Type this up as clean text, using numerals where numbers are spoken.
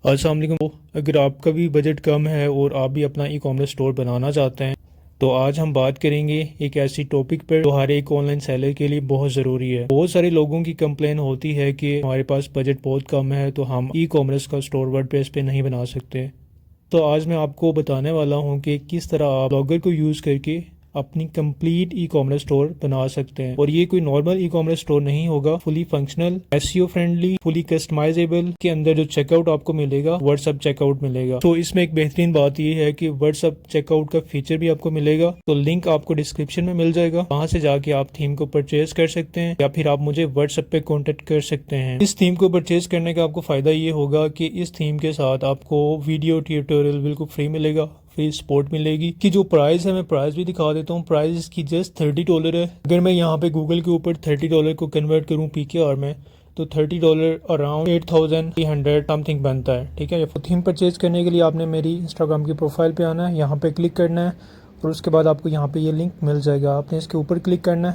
अस्सलाम वालेकुम। अगर आपका भी बजट कम है और आप भी अपना ई कॉमर्स स्टोर बनाना चाहते हैं तो आज हम बात करेंगे एक ऐसी टॉपिक पर जो हर एक ऑनलाइन सेलर के लिए बहुत ज़रूरी है। बहुत सारे लोगों की कंप्लेन होती है कि हमारे पास बजट बहुत कम है तो हम ई कॉमर्स का स्टोर वर्डप्रेस पे नहीं बना सकते। तो आज मैं आपको बताने वाला हूँ कि किस तरह आप ब्लॉगर को यूज़ करके अपनी कंप्लीट ई कॉमर्स स्टोर बना सकते हैं। और ये कोई नॉर्मल ई कॉमर्स स्टोर नहीं होगा, fully functional, SEO friendly, fully customizable. के अंदर जो चेकआउट आपको मिलेगा व्हाट्सएप चेकआउट मिलेगा। तो इसमें एक बेहतरीन बात ये है कि व्हाट्सएप चेकआउट का फीचर भी आपको मिलेगा। तो लिंक आपको डिस्क्रिप्शन में मिल जाएगा, वहां से जाके आप थीम को परचेज कर सकते हैं या फिर आप मुझे व्हाट्सएप पे कॉन्टेक्ट कर सकते हैं। इस थीम को परचेज करने का आपको फायदा ये होगा कि इस थीम के साथ आपको वीडियो ट्यूटोरियल बिल्कुल फ्री मिलेगा, फ्री सपोर्ट मिलेगी। कि जो प्राइस है मैं प्राइस भी दिखा देता हूँ। प्राइस इसकी जस्ट $30 है। अगर मैं यहाँ पे गूगल के ऊपर $30 को कन्वर्ट करूँ PKR में तो $30 अराउंड 8300 समथिंग बनता है। ठीक है। थीम परचेज करने के लिए आपने मेरी इंस्टाग्राम की प्रोफाइल पे आना है, यहाँ पे क्लिक करना है और उसके बाद आपको यहाँ पे ये लिंक मिल जाएगा। आपने इसके ऊपर क्लिक करना है